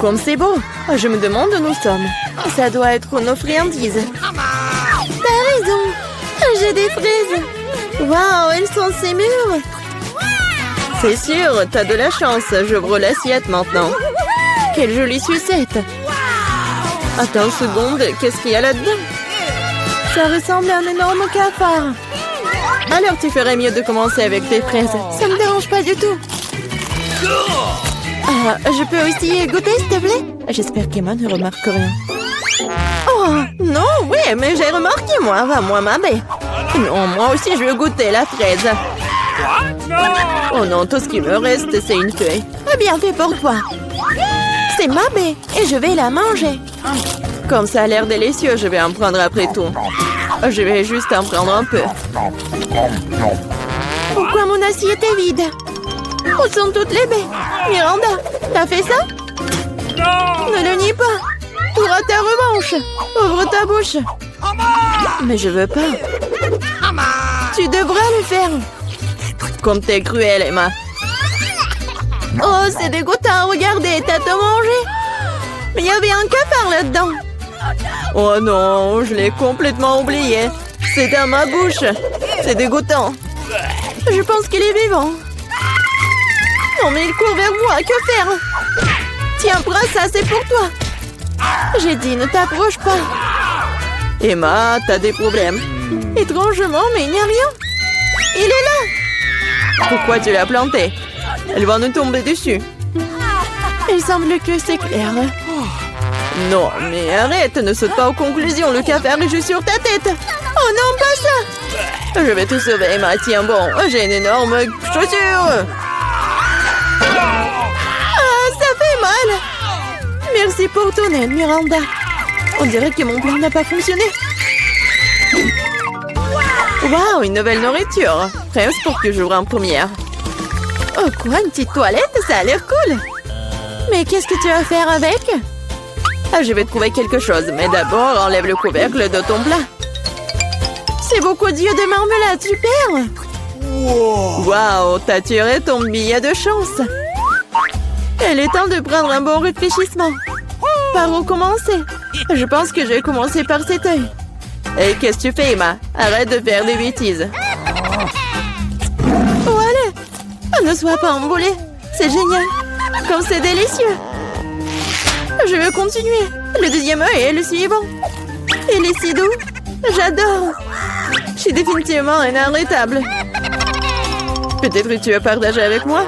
Comme c'est beau. Je me demande où nous sommes. Ça doit être nos friandises. T'as raison. J'ai des fraises. Waouh, elles sont si mûres. C'est sûr, t'as de la chance. J'ouvre l'assiette maintenant. Quelle jolie sucette. Attends une seconde, qu'est-ce qu'il y a là-dedans? Ça ressemble à un énorme cafard. Alors tu ferais mieux de commencer avec tes fraises. Ça me dérange pas du tout. Ah, je peux aussi goûter, s'il te plaît? J'espère qu'Emma ne remarque rien. Oh, non, oui, mais j'ai remarqué, moi. Va, moi, ma baie. Non, moi aussi, je veux goûter la fraise. Oh non, tout ce qui me reste, c'est une feuille. Bien fait pour toi. C'est ma baie et je vais la manger. Comme ça a l'air délicieux, je vais en prendre après tout. Je vais juste en prendre un peu. Pourquoi mon assiette est vide? Où sont toutes les baies? Miranda, t'as fait ça? Ne le nie pas. Tu auras ta revanche. Ouvre ta bouche. Mais je veux pas. Tu devras le faire. Comme t'es cruelle, Emma. Oh, c'est dégoûtant. Regardez, t'as tout mangé. Mais il y avait un cafard là-dedans. Oh non, je l'ai complètement oublié. C'est dans ma bouche. C'est dégoûtant. Je pense qu'il est vivant. Non, mais il court vers moi. Que faire? Tiens, prends ça, c'est pour toi. J'ai dit, ne t'approche pas. Emma, t'as des problèmes. Étrangement, mais il n'y a rien. Il est là. Pourquoi tu l'as planté? Elle va nous tomber dessus. Il semble que c'est clair. Non, mais arrête, ne saute pas aux conclusions. Le cafard est juste sur ta tête. Oh non, pas ça. Je vais te sauver, Emma. Tiens, bon, j'ai une énorme chaussure. Ah, ça fait mal. Merci pour ton aide, Miranda. On dirait que mon plan n'a pas fonctionné. Waouh, une nouvelle nourriture. Presque pour que j'ouvre en première. Oh quoi, une petite toilette? Ça a l'air cool. Mais qu'est-ce que tu vas faire avec? Ah, je vais trouver quelque chose. Mais d'abord, enlève le couvercle de ton plat. C'est beaucoup d'yeux de marmelade, super. Waouh, t'as tiré ton billet de chance. Il est temps de prendre un bon réfléchissement. Par où commencer? Je pense que je vais commencer par cet œil. Et qu'est-ce que tu fais, Emma? Arrête de faire des bêtises. Voilà. Ne sois pas emballée. C'est génial. Comme c'est délicieux. Je veux continuer. Le deuxième œil est le suivant. Il est si doux. J'adore. Je suis définitivement inarrêtable. Peut-être que tu veux partager avec moi?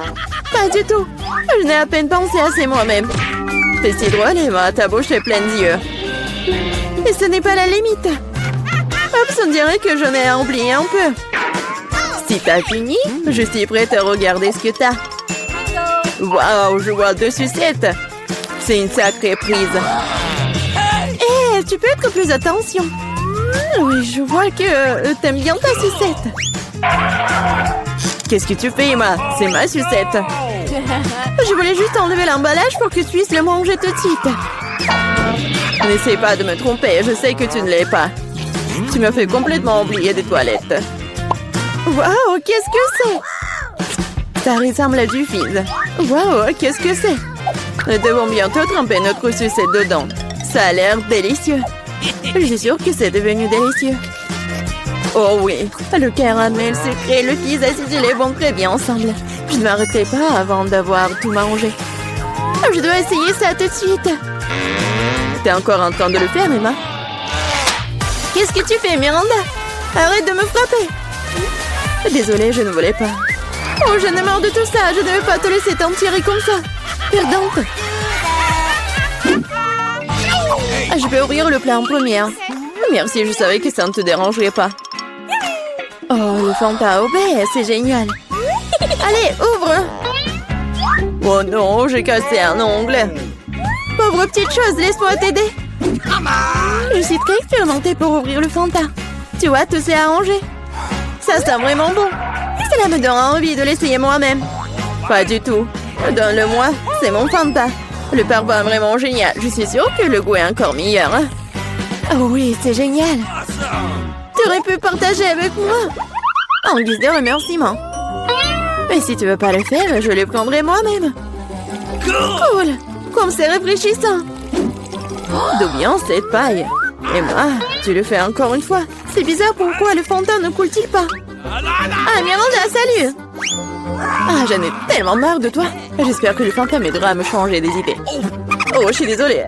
Pas du tout. Je n'ai à peine pensé à c'est moi-même. C'est si drôle, Emma. Ta bouche est pleine d'yeux. Et ce n'est pas la limite. Oups, on dirait que j'en ai oublié un peu. Si t'as fini, je suis prête à regarder ce que t'as. Waouh, je vois 2 sucettes. C'est une sacrée prise. Hé, tu peux être plus attention. Oui, je vois que t'aimes bien ta sucette. Qu'est-ce que tu fais, Emma? C'est ma sucette. Je voulais juste enlever l'emballage pour que tu puisses le manger tout de suite. N'essaie pas de me tromper, je sais que tu ne l'es pas. Tu m'as fait complètement oublier des toilettes. Waouh, qu'est-ce que c'est? Ça ressemble à du fizz. Waouh, qu'est-ce que c'est? Nous devons bientôt tremper notre sucette dedans. Ça a l'air délicieux. Je suis sûre que c'est devenu délicieux. Oh oui, le caramel sucré et le fizz acidulé vont très bien ensemble. Je ne m'arrêterai pas avant d'avoir tout mangé. Je dois essayer ça tout de suite. T'es encore en train de le faire, Emma? Qu'est-ce que tu fais, Miranda? Arrête de me frapper. Désolée, je ne voulais pas. Oh, j'en ai marre de tout ça. Je ne veux pas te laisser t'en tirer comme ça. Perdante. Je vais ouvrir le plat en première. Merci, je savais que ça ne te dérangerait pas. Oh, le Fanta au baie, c'est génial. Allez, ouvre. Oh non, j'ai cassé un ongle. Pauvre petite chose, laisse-moi t'aider. Je suis très expérimentée pour ouvrir le Fanta. Tu vois, tout s'est arrangé. Ça sent vraiment bon. Cela me donne envie de l'essayer moi-même. Pas du tout. Donne-le-moi, c'est mon Fanta. Le parfum est vraiment génial. Je suis sûre que le goût est encore meilleur. Hein? Oh oui, c'est génial. Tu aurais pu partager avec moi. En guise de remerciement. Mais si tu veux pas le faire, je le prendrai moi-même. Cool. Comme c'est rafraîchissant. D'où vient cette paille? Et moi, tu le fais encore une fois. C'est bizarre, pourquoi le fond de teint ne coule-t-il pas? Ah, Miranda, salut! Ah, j'en ai tellement marre de toi. J'espère que le fantôme m'aidera à me changer des idées. Oh, je suis désolée.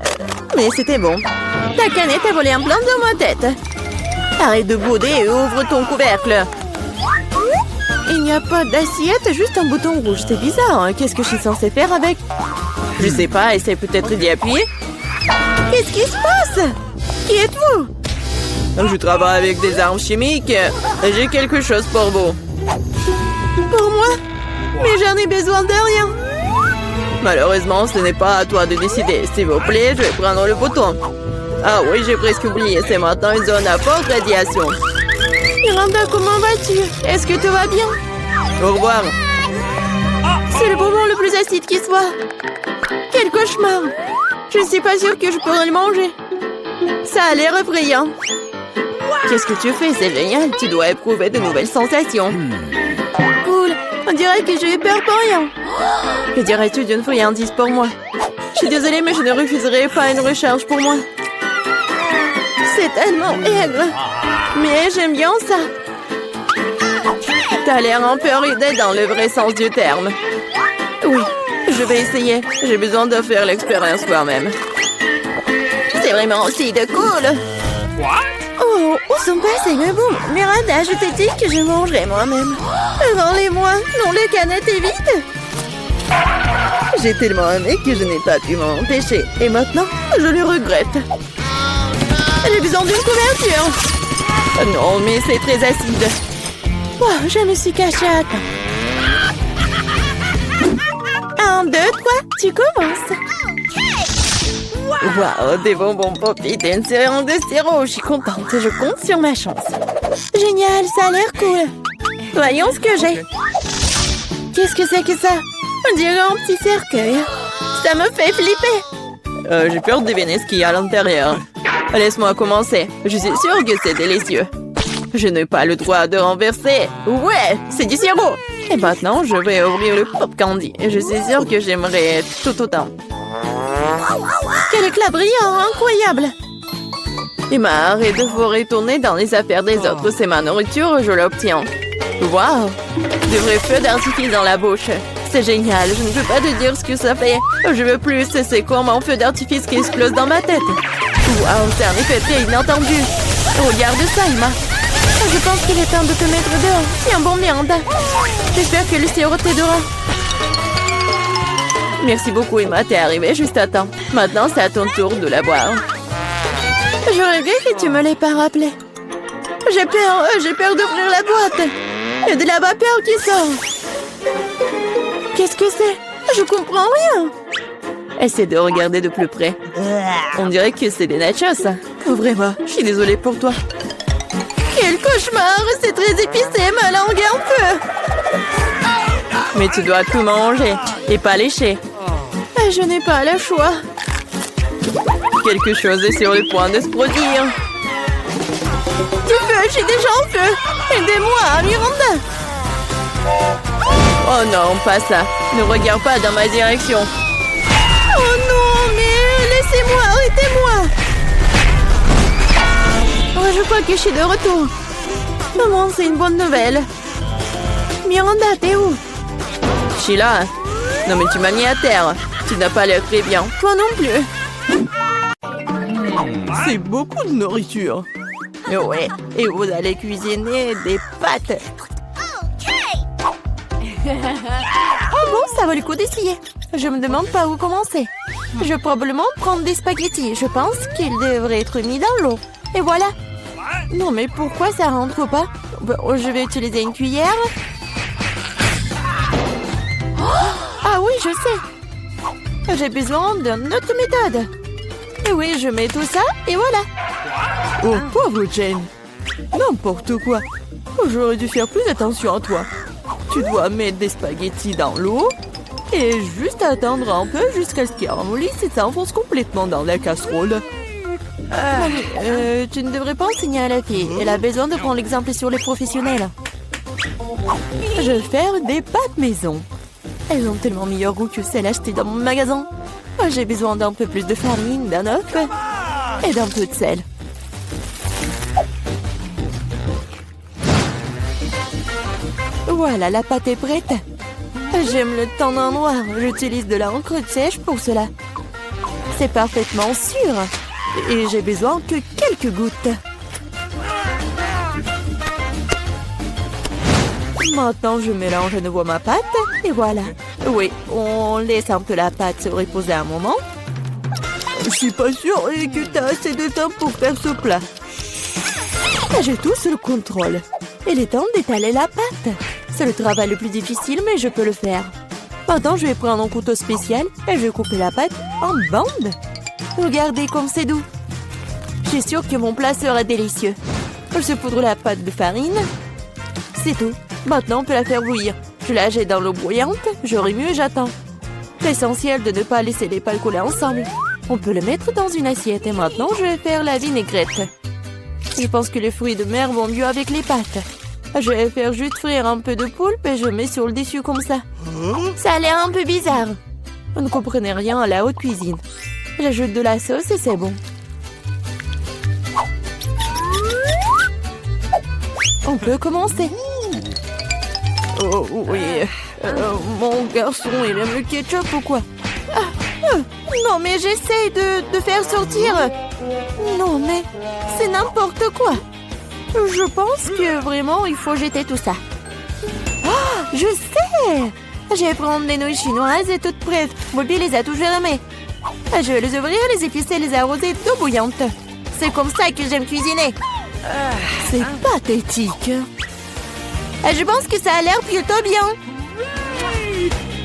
Mais c'était bon. Ta canette a volé un plan dans ma tête. Arrête de bouder et ouvre ton couvercle. Il n'y a pas d'assiette, juste un bouton rouge. C'est bizarre, hein? Qu'est-ce que je suis censée faire avec? Je sais pas, essaie peut-être d'y appuyer. Qu'est-ce qui se passe? Qui êtes-vous? Je travaille avec des armes chimiques. J'ai quelque chose pour vous. Pour moi? Mais j'en ai besoin de rien. Malheureusement, ce n'est pas à toi de décider. S'il vous plaît, je vais prendre le bouton. Ah oui, j'ai presque oublié. C'est maintenant une zone à forte radiation. Miranda, comment vas-tu? Est-ce que tout va bien? Au revoir. C'est le bonbon le plus acide qui soit. Quel cauchemar. Je ne suis pas sûre que je pourrais le manger. Ça a l'air effrayant. Qu'est-ce que tu fais? C'est génial. Tu dois éprouver de nouvelles sensations. Cool. On dirait que j'ai eu peur pour rien. Que dirais-tu d'une friandise pour moi? Je suis désolée, mais je ne refuserai pas une recharge pour moi. C'est tellement aigre. Mais j'aime bien ça. T'as l'air un peu ridée dans le vrai sens du terme. Oui, je vais essayer. J'ai besoin de faire l'expérience moi-même. C'est vraiment aussi de cool. Oh, où sont passés mes bons? Miranda, je t'ai dit que je mangerais moi-même. Rends-les-moi. Non, le canette est vide. J'ai tellement aimé que je n'ai pas pu m'en empêcher. Et maintenant, je le regrette. J'ai besoin d'une couverture. Non, mais c'est très acide. Oh, je me suis cachée à temps. 1, 2, 3, tu commences. Wow, des bonbons Poppy, t'es une série de sirop. Je suis contente, je compte sur ma chance. Génial, ça a l'air cool. Voyons ce que j'ai. Qu'est-ce que c'est que ça? On dirait un petit cercueil. Ça me fait flipper. J'ai peur de deviner ce qu'il y a à l'intérieur. Laisse-moi commencer. Je suis sûre que c'est délicieux. Je n'ai pas le droit de renverser. Ouais, c'est du sirop. Et maintenant, je vais ouvrir le pop candy. Je suis sûre que j'aimerais tout autant. Quel éclat brillant, incroyable. Emma, arrête de vous retourner dans les affaires des autres. C'est ma nourriture, je l'obtiens. Waouh, de vrais feux d'artifice dans la bouche. C'est génial, je ne peux pas te dire ce que ça fait. Je veux plus, c'est comme un feu d'artifice qui explose dans ma tête. Waouh, c'est un effet très inattendu. Regarde ça, Emma. Je pense qu'il est temps de te mettre dehors. Tiens bon, Miranda. J'espère que le sirop t'aidera. Merci beaucoup, Emma. T'es arrivée juste à temps. Maintenant, c'est à ton tour de la boire. Je regrette que tu me l'aies pas rappelé. J'ai peur d'ouvrir la boîte. Il y a de la vapeur qui sort. Qu'est-ce que c'est? Je comprends rien. Essaie de regarder de plus près. On dirait que c'est des nachos. Ouvrez-moi. Je suis désolée pour toi. Quel cauchemar! C'est très épicé, ma langue est en feu. Mais tu dois tout manger et pas lécher. Je n'ai pas le choix. Quelque chose est sur le point de se produire. Du feu, je suis déjà en feu. Aidez-moi, Miranda. Oh non, pas ça. Ne regarde pas dans ma direction. Oh non, mais laissez-moi, arrêtez-moi. Oh, je crois que je suis de retour. Maman, c'est une bonne nouvelle. Miranda, t'es où? Je suis là. Non, mais tu m'as mis à terre. Tu n'as pas l'air très bien. Toi non plus. C'est beaucoup de nourriture. Ouais, et vous allez cuisiner des pâtes. Oh bon, ça vaut le coup d'essayer. Je me demande par où commencer. Je vais probablement prendre des spaghettis. Je pense qu'ils devraient être mis dans l'eau. Et voilà. Non, mais pourquoi ça rentre pas? Je vais utiliser une cuillère. Ah oui, je sais. J'ai besoin d'une autre méthode. Et oui, je mets tout ça et voilà. Oh, pauvre Jane. N'importe quoi. J'aurais dû faire plus attention à toi. Tu dois mettre des spaghettis dans l'eau et juste attendre un peu jusqu'à ce qu'ils ramollissent et s'enfonce complètement dans la casserole. Tu ne devrais pas enseigner à la fille. Elle a besoin de prendre l'exemple sur les professionnels. Je vais faire des pâtes maison. Elles ont tellement meilleur goût que celles achetées dans mon magasin. J'ai besoin d'un peu plus de farine, d'un œuf et d'un peu de sel. Voilà, la pâte est prête. J'aime le teint d'un noir. J'utilise de l'encre sèche pour cela. C'est parfaitement sûr. Et j'ai besoin que quelques gouttes. Maintenant, je mélange à nouveau ma pâte. Et voilà. Oui, on laisse un peu la pâte se reposer un moment. Je suis pas sûre que tu as assez de temps pour faire ce plat. J'ai tout sous le contrôle. Il est temps d'étaler la pâte. C'est le travail le plus difficile, mais je peux le faire. Maintenant, je vais prendre un couteau spécial et je vais couper la pâte en bandes. Regardez comme c'est doux. Je suis sûre que mon plat sera délicieux. Je saupoudre la pâte de farine. C'est tout. Maintenant, on peut la faire bouillir. Je la jette dans l'eau bouillante, je remue et j'attends. L'essentiel de ne pas laisser les pâtes coller ensemble. On peut le mettre dans une assiette et maintenant, je vais faire la vinaigrette. Je pense que les fruits de mer vont mieux avec les pâtes. Je vais faire juste frire un peu de poulpe et je mets sur le dessus comme ça. Ça a l'air un peu bizarre. Vous ne comprenez rien à la haute cuisine. J'ajoute de la sauce et c'est bon. On peut commencer. Oh oui, mon garçon, il aime le ketchup ou quoi? Non mais j'essaye de faire sortir. Non mais c'est n'importe quoi. Je pense que vraiment il faut jeter tout ça. Oh, je sais. Je vais prendre des nouilles chinoises et toutes prêtes. Bobby les a toujours aimées. Je vais les ouvrir, les épicer, les arroser d'eau bouillante. C'est comme ça que j'aime cuisiner. C'est pathétique. Je pense que ça a l'air plutôt bien.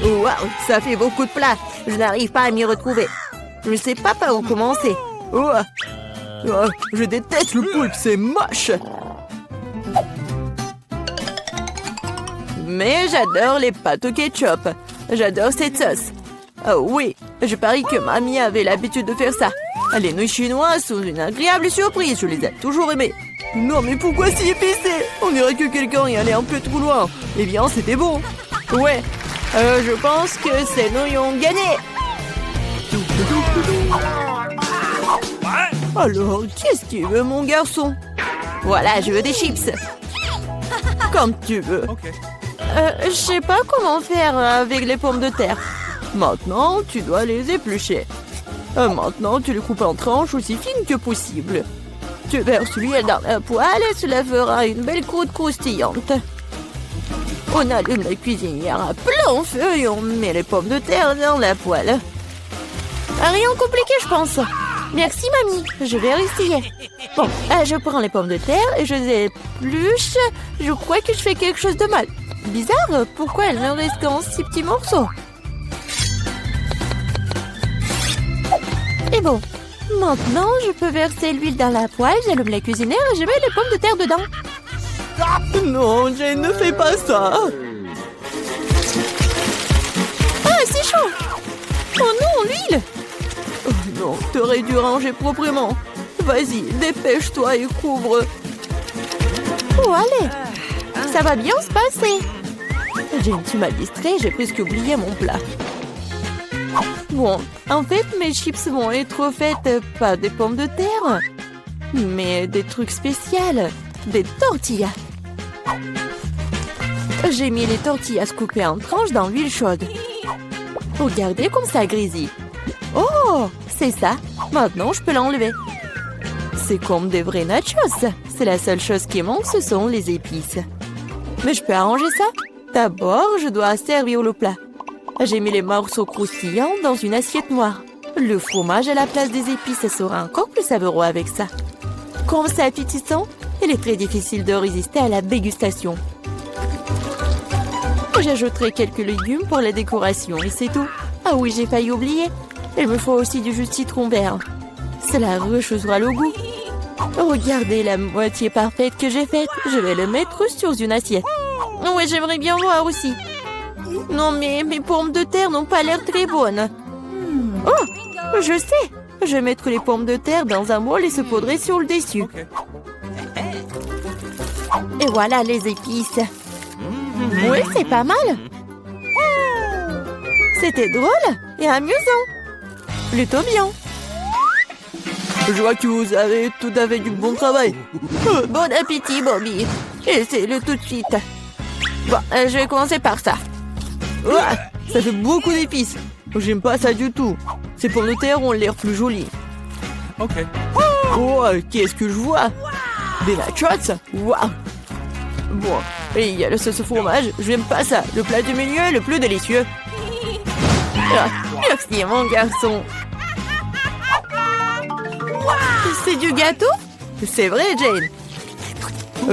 Waouh, ça fait beaucoup de plats. Je n'arrive pas à m'y retrouver. Je ne sais pas par où commencer. Je déteste le poulpe, c'est moche. Mais j'adore les pâtes au ketchup. J'adore cette sauce. Oh oui, je parie que mamie avait l'habitude de faire ça. Les nouilles chinoises sont une agréable surprise, je les ai toujours aimées. Non mais pourquoi si épicé? On dirait que quelqu'un y allait un peu trop loin. Eh bien, c'était bon. Ouais, je pense que ces nouilles ont gagné. Alors, qu'est-ce que tu veux, mon garçon? Voilà, je veux des chips. Comme tu veux. Je sais pas comment faire avec les pommes de terre. Maintenant, tu dois les éplucher. Maintenant, tu les coupes en tranches aussi fines que possible. Tu verses l'huile dans la poêle et cela fera une belle croûte croustillante. On allume la cuisinière à plein feu et on met les pommes de terre dans la poêle. Rien de compliqué, je pense. Merci, mamie. Je vais essayer. Bon, je prends les pommes de terre et je les épluche. Je crois que je fais quelque chose de mal. Bizarre, pourquoi elles ne restent qu'en 6 petits morceaux? Et bon, maintenant, je peux verser l'huile dans la poêle, j'allume la cuisinière et je mets les pommes de terre dedans. Non, Jane, ne fais pas ça. Ah, c'est chaud. Oh non, l'huile. Oh non, t'aurais dû ranger proprement. Vas-y, dépêche-toi et couvre. Oh, allez. Ça va bien se passer. Jane, tu m'as distrait, j'ai presque oublié mon plat. Bon, en fait, mes chips vont être faites pas des pommes de terre, mais des trucs spéciaux, des tortillas. J'ai mis les tortillas coupées en tranches dans l'huile chaude. Regardez comme ça grésille. Oh, c'est ça. Maintenant, je peux l'enlever. C'est comme des vrais nachos. C'est la seule chose qui manque, ce sont les épices. Mais je peux arranger ça. D'abord, je dois servir le plat. J'ai mis les morceaux croustillants dans une assiette noire. Le fromage à la place des épices sera encore plus savoureux avec ça. Comme c'est appétissant, il est très difficile de résister à la dégustation. J'ajouterai quelques légumes pour la décoration et c'est tout. Ah oui, j'ai failli oublier. Il me faut aussi du jus de citron vert. Cela rechauffera le goût. Regardez la moitié parfaite que j'ai faite. Je vais le mettre sur une assiette. Oui, j'aimerais bien voir aussi. Non, mais mes pommes de terre n'ont pas l'air très bonnes. Oh, je sais. Je vais mettre les pommes de terre dans un bol et saupoudrer sur le dessus. Et voilà les épices. Oui, c'est pas mal. C'était drôle et amusant. Plutôt bien. Je vois que vous avez tout à fait du bon travail. Bon appétit, Bobby. Essaye-le tout de suite. Bon, je vais commencer par ça. Ouah, ça fait beaucoup d'épices. J'aime pas ça du tout. Ces pommes de terre ont l'air plus jolies. Ok. Oh, qu'est-ce que je vois? Des nachos? Waouh. Bon, et il y a le sauce au fromage. J'aime pas ça. Le plat du milieu est le plus délicieux. Ah, merci, mon garçon. C'est du gâteau? C'est vrai, Jane.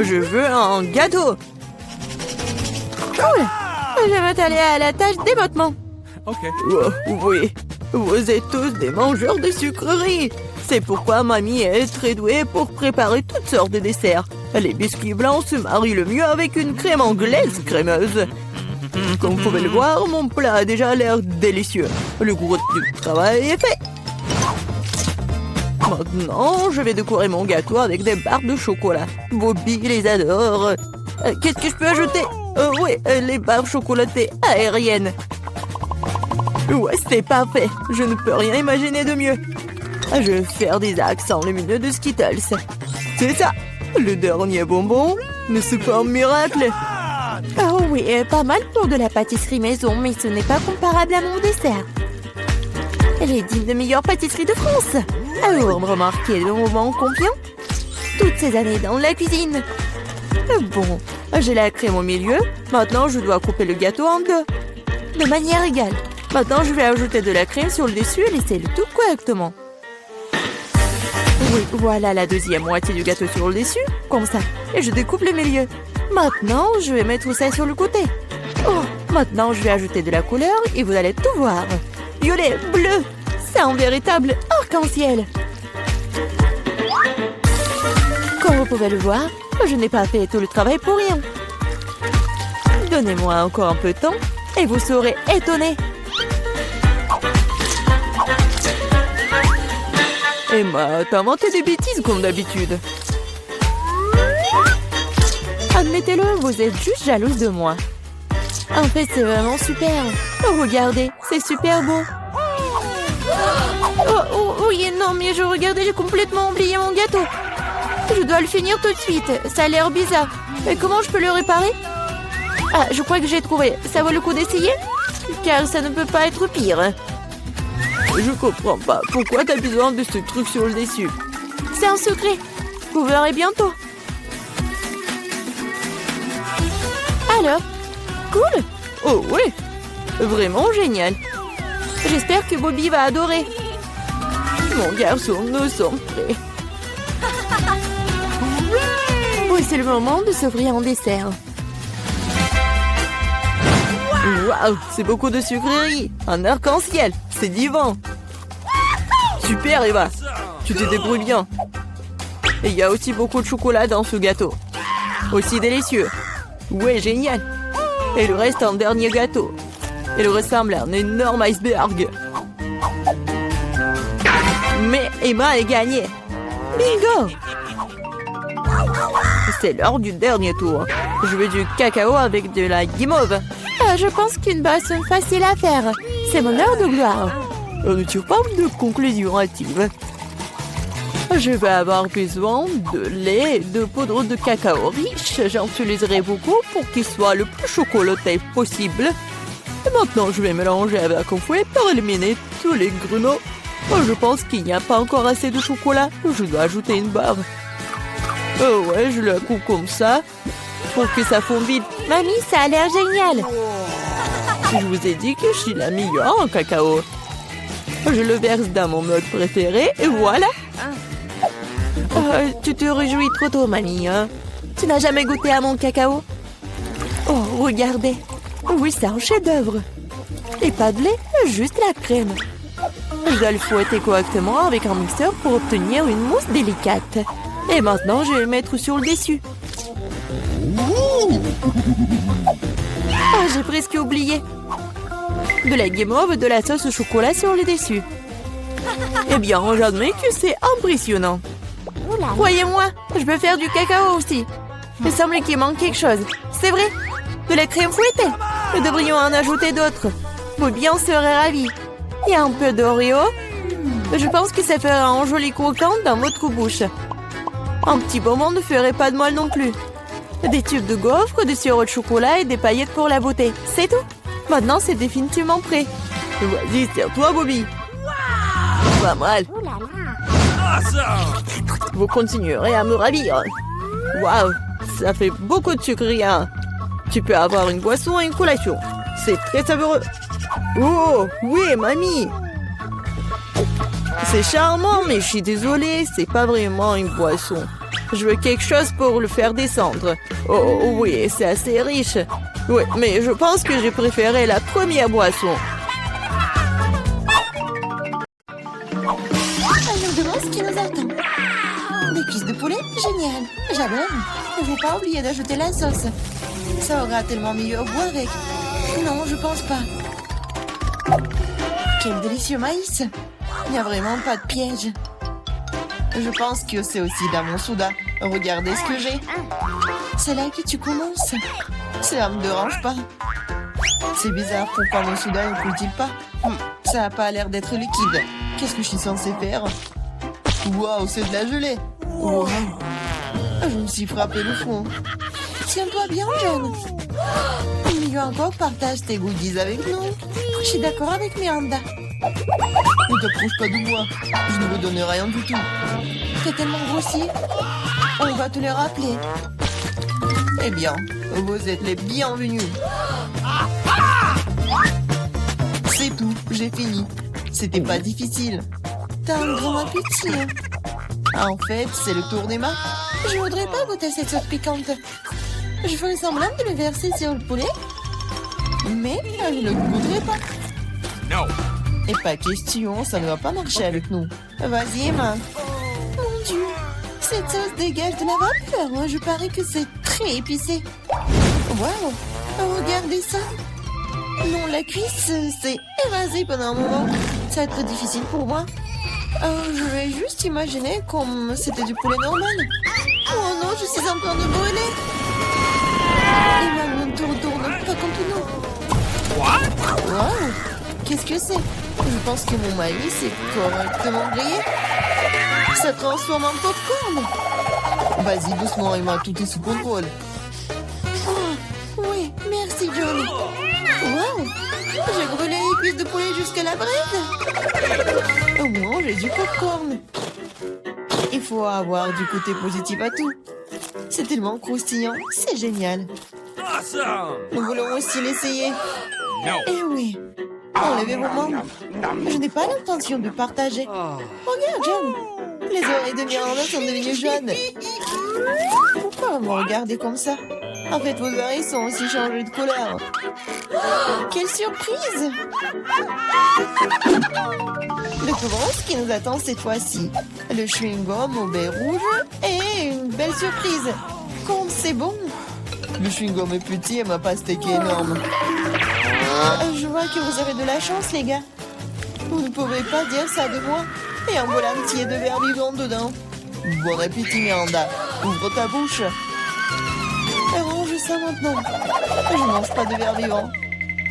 Je veux un gâteau. Cool. Je vais m'atteler à la tâche d'émottement. Ok. Oh, oui, vous êtes tous des mangeurs de sucreries. C'est pourquoi mamie est très douée pour préparer toutes sortes de desserts. Les biscuits blancs se marient le mieux avec une crème anglaise crémeuse. Comme vous pouvez le voir, mon plat a déjà l'air délicieux. Le gros du travail est fait. Maintenant, je vais décorer mon gâteau avec des barres de chocolat. Bobby les adore. Qu'est-ce que je peux ajouter? Oui, les barres chocolatées aériennes. Ouais, c'est parfait. Je ne peux rien imaginer de mieux. Je vais faire des accents lumineux de Skittles. C'est ça. Le dernier bonbon, mais c'est pas un miracle. Oh oui, pas mal pour de la pâtisserie maison, mais ce n'est pas comparable à mon dessert. Elle est digne de meilleure pâtisserie de France. Alors, remarquez le moment confiant? Toutes ces années dans la cuisine. Bon, j'ai la crème au milieu. Maintenant, je dois couper le gâteau en deux. De manière égale. Maintenant, je vais ajouter de la crème sur le dessus et laisser le tout correctement. Oui, voilà la deuxième moitié du gâteau sur le dessus, comme ça. Et je découpe le milieu. Maintenant, je vais mettre ça sur le côté. Oh, maintenant, je vais ajouter de la couleur et vous allez tout voir. Violet, bleu, c'est un véritable arc-en-ciel. Comme vous pouvez le voir, je n'ai pas fait tout le travail pour rien. Donnez-moi encore un peu de temps et vous serez étonnés. Emma, t'as inventé des bêtises comme d'habitude. Admettez-le, vous êtes juste jalouse de moi. En fait, c'est vraiment super. Oh, regardez, c'est super beau. Oh, oui, non, mais je regardais, j'ai complètement oublié mon gâteau. Je dois le finir tout de suite. Ça a l'air bizarre. Mais comment je peux le réparer? Ah, je crois que j'ai trouvé. Ça vaut le coup d'essayer? Car ça ne peut pas être pire. Je comprends pas. Pourquoi t'as besoin de ce truc sur le dessus? C'est un secret. Vous verrez bientôt. Alors, cool? Oh oui, vraiment génial. J'espère que Bobby va adorer. Mon garçon, nous sommes prêts. Oui, c'est le moment de s'offrir un dessert. Waouh, c'est beaucoup de sucreries. Un arc-en-ciel, c'est divin. Super, Eva. Tu te débrouilles bien. Et il y a aussi beaucoup de chocolat dans ce gâteau. Aussi délicieux. Ouais, génial. Et le reste, un dernier gâteau. Il ressemble à un énorme iceberg. Mais Emma a gagné. Bingo! C'est l'heure du dernier tour. Je veux du cacao avec de la guimauve. Je pense qu'une boisson facile à faire. C'est mon heure de gloire. On ne tire pas de conclusion hâtive. Je vais avoir besoin de lait et de poudre de cacao riche. J'en utiliserai beaucoup pour qu'il soit le plus chocolaté possible. Et maintenant, je vais mélanger avec un fouet pour éliminer tous les grumeaux. Je pense qu'il n'y a pas encore assez de chocolat. Je dois ajouter une barre. Oh ouais, je la coupe comme ça pour que ça fonde vite. Mamie, ça a l'air génial. Je vous ai dit que je suis la meilleure en cacao. Je le verse dans mon mug préféré et voilà. Tu te réjouis trop tôt, mamie. Hein? Tu n'as jamais goûté à mon cacao? Oh, regardez. Oui, c'est un chef-d'œuvre. Et pas de lait, juste la crème. Je dois le fouetter correctement avec un mixeur pour obtenir une mousse délicate. Et maintenant, je vais le mettre sur le dessus. Ah, j'ai presque oublié. De la guimauve, de la sauce au chocolat sur le dessus. Eh bien, j'admets que c'est impressionnant. Croyez-moi, je peux faire du cacao aussi. Il semble qu'il manque quelque chose. C'est vrai, de la crème fouettée. Nous devrions en ajouter d'autres. Bobby en serait ravi. Et un peu d'Oreo. Je pense que ça fera un joli croquant dans votre bouche. Un petit bonbon ne ferait pas de mal non plus. Des tubes de gaufres, du sirop de chocolat et des paillettes pour la beauté. C'est tout. Maintenant, c'est définitivement prêt. Vas-y, serre-toi, Bobby. Pas mal. Vous continuerez à me ravir. Waouh, ça fait beaucoup de sucre, rien. Tu peux avoir une boisson et une collation. C'est très savoureux. Oh, oui, mamie. C'est charmant, mais je suis désolée, c'est pas vraiment une boisson. Je veux quelque chose pour le faire descendre. Oh, oui, c'est assez riche. Oui, mais je pense que j'ai préféré la première boisson. Elle nous demande ce qui nous attend. Des cuisses de poulet, génial. J'adore. Il ne faut pas oublier d'ajouter la sauce. Ça aura tellement meilleur goût avec. Non, je pense pas. Quel délicieux maïs. Il n'y a vraiment pas de piège. Je pense que c'est aussi dans mon soda. Regardez ce que j'ai. C'est là que tu commences. Ça me dérange pas. C'est bizarre, pourquoi mon soda ne coule-t-il pas? Ça n'a pas l'air d'être liquide. Qu'est-ce que je suis censée faire? Waouh, c'est de la gelée. Wow. Je me suis frappé le front. Tiens-toi bien, John. Mieux encore, partage tes goodies avec nous. Je suis d'accord avec Miranda. Ne t'approche pas de moi. Je ne vous donne rien du tout. T'es tellement grossi. On va te le rappeler. Eh bien, vous êtes les bienvenus. C'est tout, j'ai fini. C'était pas difficile. T'as un grand appétit. En fait, c'est le tour des mains. Je voudrais pas goûter cette sauce piquante. Je ferais semblant de le verser sur le poulet. Mais je ne le goûterai pas. No. Et pas question, ça ne va pas marcher avec nous. Vas-y, Emma. Mon Dieu, cette sauce dégage de la vapeur. Je parie que c'est très épicé. Waouh, regardez ça. Non, la cuisse s'est évasée pendant un moment. Ça va être difficile pour moi. Je vais juste imaginer comme c'était du poulet normal. Oh non, je suis en train de brûler. Emma, ne te retourne pas contre nous. Waouh, qu'est-ce que c'est? Je pense que mon maïs est correctement grillé. Ça transforme en popcorn. Vas-y, doucement, Emma, tout est sous contrôle. Oh, oui, merci, John. Waouh, j'ai brûlé les cuisses de poulet jusqu'à la bride. Au moins, j'ai du popcorn. Il faut avoir du côté positif à tout. C'est tellement croustillant, c'est génial. Awesome. Nous voulons aussi l'essayer. No. Eh oui. Enlevez vos mains. Je n'ai pas l'intention de partager. Regarde, John. Les oreilles de Miranda sont devenues jaunes. Pourquoi vous me regardez comme ça? En fait, vos oreilles sont aussi changées de couleur. Quelle surprise! Découvrons ce qui nous attend cette fois-ci. Le chewing-gum au baie rouge et une belle surprise. Comme c'est bon! Le chewing-gum est petit et ma pastèque est énorme. Je vois que vous avez de la chance, les gars. Vous ne pouvez pas dire ça de moi. Et un bol entier de verre vivant dedans. Bon appétit, Miranda. Ouvre ta bouche. Range ça maintenant. Je ne mange pas de verre vivant.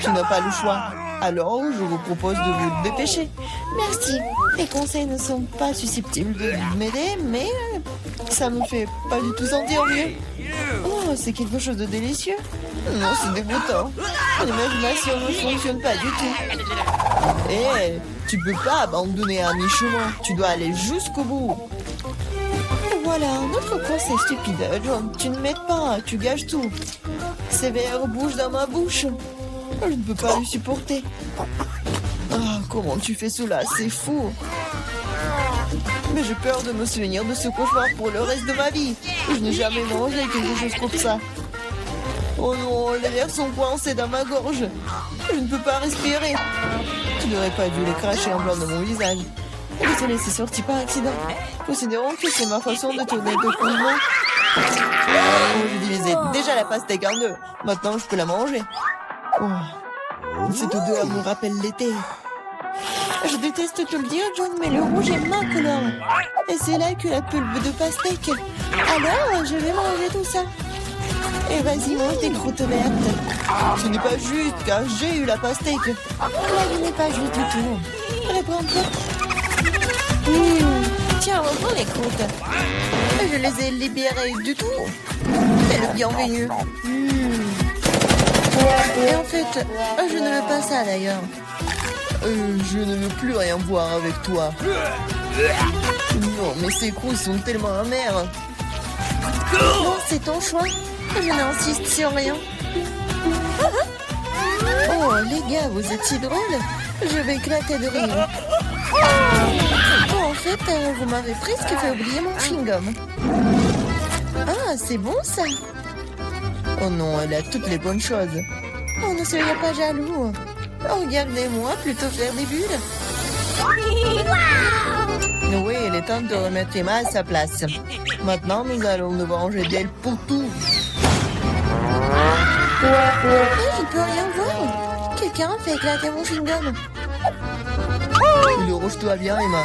Tu n'as pas le choix. Alors, je vous propose de vous dépêcher. Merci. Les conseils ne sont pas susceptibles de m'aider, mais ça me fait pas du tout sentir mieux. Oh, c'est quelque chose de délicieux. Non, c'est dégoûtant. Mon imagination ne fonctionne pas du tout. Eh, tu peux pas abandonner à mi-chemin. Tu dois aller jusqu'au bout. Voilà, un autre conseil stupide. John, tu ne m'aides pas, tu gâches tout. Ces verres bougent dans ma bouche. Je ne peux pas le supporter. Ah, comment tu fais cela? C'est fou. Mais j'ai peur de me souvenir de ce cauchemar pour le reste de ma vie. Je n'ai jamais mangé quelque chose comme ça. Oh non, les verres sont coincés dans ma gorge. Je ne peux pas respirer. Tu n'aurais pas dû les cracher en blanc dans mon visage. Désolé, c'est sorti par accident. Considérons que c'est ma façon de tourner le coulement. J'ai divisé déjà la pastèque en deux. Maintenant, je peux la manger. Oh. Cette odeur me rappelle l'été. Je déteste te le dire, John, mais le rouge est ma couleur. Et c'est là que la pulpe de pastèque. Alors, je vais manger tout ça. Et vas-y, mange des croûtes vertes. Ce n'est pas juste, car j'ai eu la pastèque. La vie n'est pas juste du tout. Reprends-toi. reprends les croûtes. Je les ai libérées du tout. C'est le bienvenu. Et en fait, je ne veux pas ça d'ailleurs. Je ne veux plus rien voir avec toi. Non, mais ces croûtes sont tellement amères. Bon, c'est ton choix. Je n'insiste sur rien. Oh, les gars, vous êtes si drôles. Je vais éclater de rire. Oh, en fait, vous m'avez presque fait oublier mon chewing-gum. Ah, c'est bon ça. Oh non, elle a toutes les bonnes choses. Oh, ne soyez pas jaloux. Oh, regardez-moi plutôt faire des bulles. Oui, il est temps de remettre Emma à sa place. Maintenant, nous allons nous venger d'elle pour tout. Je ne peux rien voir. Quelqu'un a fait éclater mon chewing-gum. Déroge-toi bien, Emma.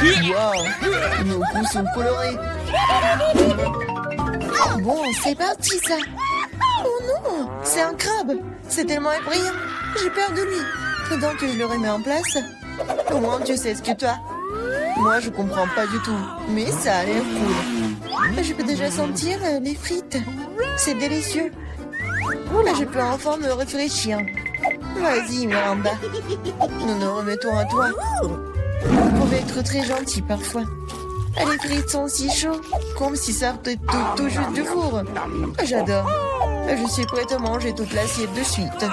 Waouh, nos coups sont colorés. Bon, c'est parti, ça. Oh non, c'est un crabe. C'est tellement effrayant. J'ai peur de lui. Donc, je le remets en place. Au moins, tu sais ce que tu as. Moi, je comprends pas du tout. Mais ça a l'air cool. Je peux déjà sentir les frites. C'est délicieux. Je peux enfin me réfléchir. Vas-y, Miranda. Nous nous remettons à toi. Vous pouvez être très gentil parfois. Les frites sont si chaudes, comme si ça sortait tout juste du four. J'adore. Je suis prête à manger toute l'assiette de suite.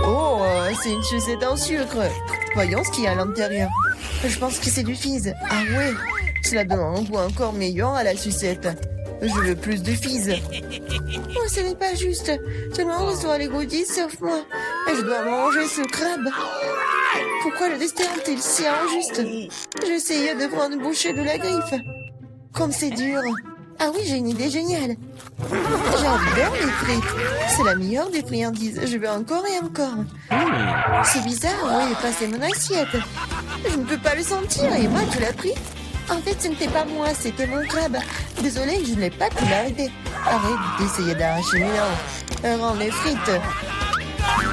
Oh, c'est une sucette en sucre. Voyons ce qu'il y a à l'intérieur. Je pense que c'est du fizz. Ah ouais, cela donne un goût encore meilleur à la sucette. Je veux plus de fizz. Oh, ce n'est pas juste. Tout le monde reçoit les goodies sauf moi. Je dois manger ce crabe. Pourquoi le destin est-il si injuste? J'essayais de prendre une bouchée de la griffe. Comme c'est dur. Ah oui, j'ai une idée géniale. J'adore les frites. C'est la meilleure des friandises. Je veux encore et encore. C'est bizarre, oui, passez mon assiette. Je ne peux pas le sentir. Et moi, tu l'as pris? En fait, ce n'était pas moi, c'était mon crabe. Désolée, je n'ai pas pu l'arrêter. Arrête d'essayer d'arracher mes dents. Rends les frites.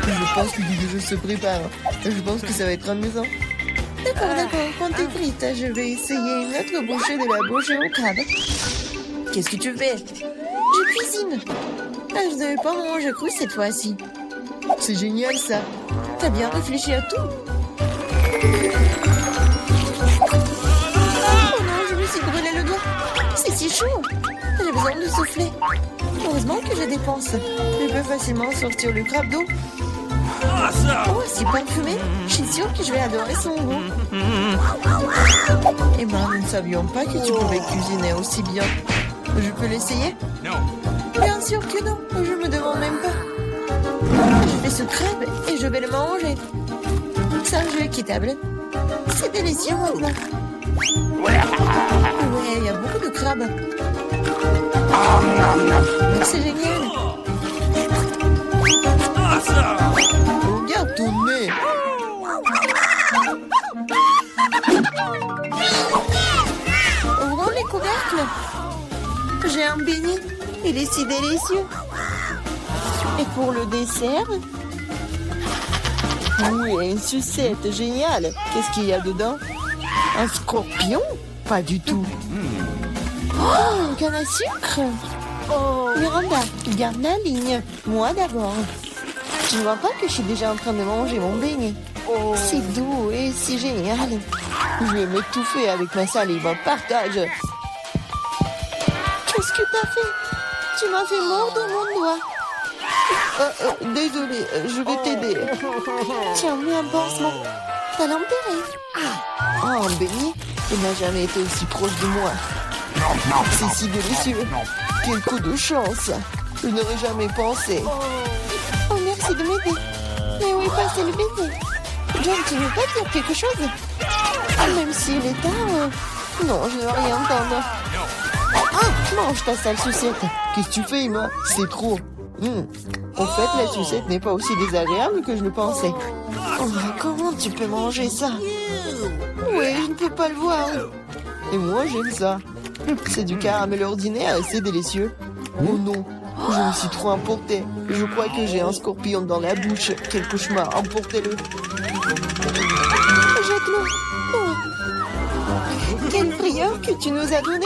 Je pense que le jeu se prépare. Je pense que ça va être amusant. D'accord, prends tes frites. Je vais essayer une autre bouchée de la bouche au crabe. Qu'est-ce que tu fais? Je cuisine. Je ne vais pas manger cru cette fois-ci. C'est génial ça. T'as bien réfléchi à tout. Oh non, je me suis brûlé le doigt. C'est si chaud. J'ai besoin de souffler. Heureusement que je dépense. Je peux facilement sortir le crabe d'eau. Oh, c'est parfumé. Je suis sûre que je vais adorer son goût. Eh ben, nous ne savions pas que tu pouvais cuisiner aussi bien. Je peux l'essayer? No. Bien sûr que non. Je me demande même pas. Je fais ce crabe et je vais le manger. C'est un jeu équitable. C'est délicieux maintenant. Ouais, il y a beaucoup de crabes. C'est génial. Regarde ton nez. Ouvrons les couvercles. J'ai un beignet. Il est si délicieux. Et pour le dessert? Oui, une sucette géniale. Qu'est-ce qu'il y a dedans? Un scorpion? Pas du tout. Oh, une canne à sucre. Oh, Miranda, garde la ligne. Moi d'abord. Tu ne vois pas que je suis déjà en train de manger mon beignet? C'est doux et si génial. Je vais m'étouffer avec ma salive. Partage. Qu'est-ce que t'as fait? Tu m'as fait mordre mon doigt. Désolé, je vais t'aider. Tiens, mets un pansement. T'as l'enterré. Oh, un beignet. Il n'a jamais été aussi proche de moi. C'est si délicieux. Quel coup de chance. Je n'aurais jamais pensé. Oh, merci de m'aider. Mais où est passé le beignet? John, tu ne veux pas dire quelque chose? Même s'il est tard... Non, je ne veux rien entendre. Ah, mange ta sale sucette. Qu'est-ce que tu fais, Emma? C'est trop. En fait, la sucette n'est pas aussi désagréable que je le pensais. Oh, comment tu peux manger ça? Oui, je ne peux pas le voir. Et moi, j'aime ça. C'est du caramel ordinaire et c'est délicieux. Oh non, je me suis trop emportée. Je crois que j'ai un scorpion dans la bouche. Quel cauchemar, emportez-le. Jette-le. Oh. meilleur que tu nous as donné.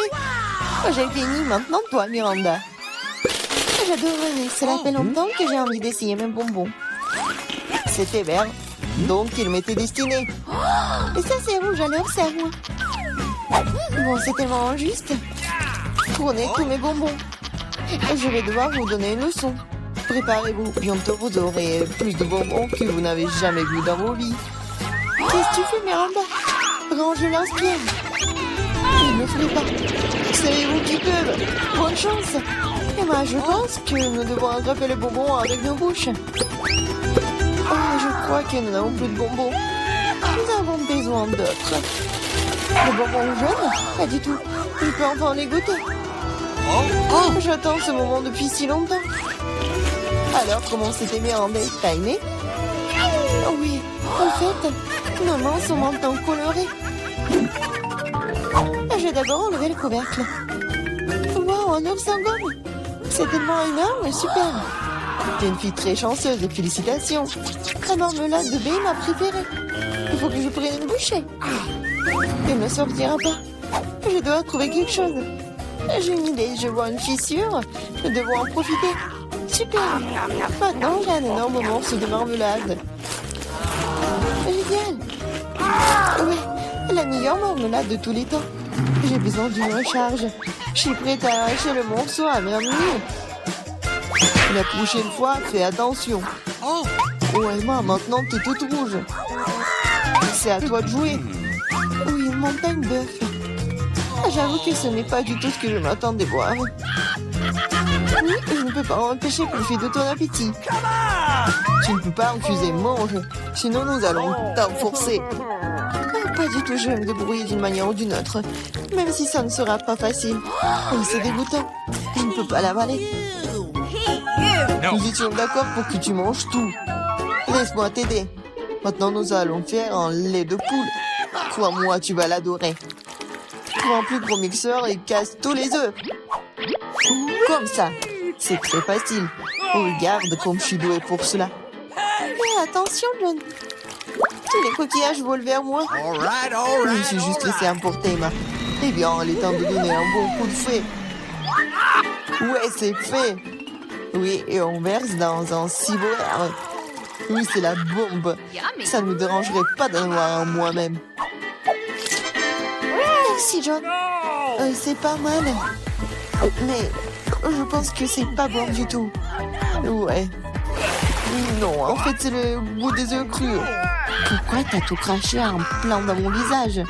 J'ai fini, maintenant toi, Miranda. J'adorerais, cela fait longtemps que j'ai envie d'essayer mes bonbons. C'était vert, donc il m'était destiné. Et ça c'est rouge, alors c'est à moi. Bon, c'est tellement injuste. Prenez tous mes bonbons. Je vais devoir vous donner une leçon. Préparez-vous, bientôt vous aurez plus de bonbons que vous n'avez jamais vu dans vos vies. Qu'est-ce que tu fais, Miranda? Range l'inspire. Il ne le ferait pas. C'est vous qui peuvent. Bonne chance. Et moi, je pense que nous devons attraper les bonbons avec nos bouches. Oh, je crois que nous n'avons plus de bonbons. Nous avons besoin d'autres. Les bonbons jaunes? Pas du tout. Je peux enfin les goûter. Oh, j'attends ce moment depuis si longtemps. Alors, comment c'était Miranda? T'as aimé? Oui, en fait, nos mains sont maintenant colorées. Je vais d'abord enlever le couvercle. Wow, un œuf sans gomme. C'est tellement énorme et super. T'es une fille très chanceuse et félicitations. La marmelade de baie est ma préférée. Il faut que je prenne une bouchée. Elle ne sortira pas. Je dois trouver quelque chose. J'ai une idée, je vois une fissure. Nous devons en profiter. Super. Maintenant, j'ai un énorme morceau de marmelade. Génial. Oui, la meilleure marmelade de tous les temps. J'ai besoin d'une recharge. Je suis prête à arracher le morceau à ma minute. La prochaine fois, fais attention. Ouais, moi, maintenant, t'es toute rouge. C'est à toi de jouer. Oui, une montagne d'œufs. J'avoue que ce n'est pas du tout ce que je m'attendais voir. Oui, je ne peux pas empêcher profiter de ton appétit. Tu ne peux pas refuser, mange. Sinon, nous allons t'enforcer. Pas du tout, je vais me débrouiller d'une manière ou d'une autre. Même si ça ne sera pas facile. Oh, c'est dégoûtant. Je ne peux pas l'avaler. Nous étions d'accord pour que tu manges tout. Laisse-moi t'aider. Maintenant, nous allons faire un lait de poule. Crois-moi, tu vas l'adorer. Prends un plus gros mixeur et casse tous les œufs. Comme ça. C'est très facile. Regarde comme je suis douée pour cela. Mais attention, John. Tous les coquillages volent vers moi. Je me suis juste laissé emporter, Emma. Eh bien, il est temps de donner un bon coup de fouet. Ouais, c'est fait. Oui, et on verse dans un ciboire. Oui, c'est la bombe. Ça ne me dérangerait pas d'en avoir un moi-même. Merci, John. C'est pas mal. Mais je pense que c'est pas bon du tout. Ouais. Non, en fait, c'est le goût des œufs crus. Pourquoi t'as tout craché en plein dans mon visage?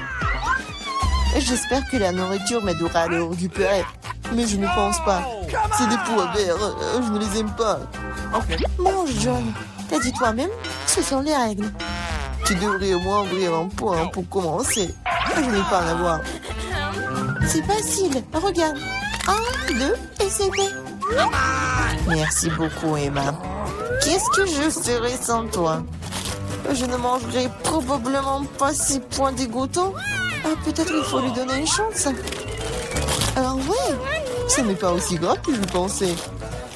J'espère que la nourriture m'aidera à le récupérer. Mais je ne pense pas. C'est des pois verts. Je ne les aime pas. Mange, John. T'as dit toi-même, ce sont les règles. Tu devrais au moins ouvrir un point pour commencer. Je n'ai pas à en avoir. C'est facile. Regarde. 1, 2, et c'est fait. Merci beaucoup, Emma. Qu'est-ce que je ferais sans toi? Je ne mangerai probablement pas ces points dégoûtants. Peut-être il faut lui donner une chance. Alors ouais, ce n'est pas aussi grave que je pensais.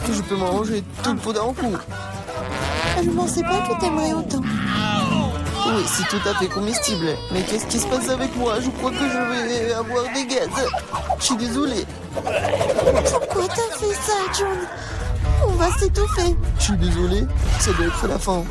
Que je peux manger tout le pot d'un coup. Je ne pensais pas que t'aimerais autant. Oui, c'est tout à fait comestible. Mais qu'est-ce qui se passe avec moi? Je crois que je vais avoir des gaz. Je suis désolée. Pourquoi t'as fait ça, John? On va s'étouffer. Je suis désolée, ça doit être la fin.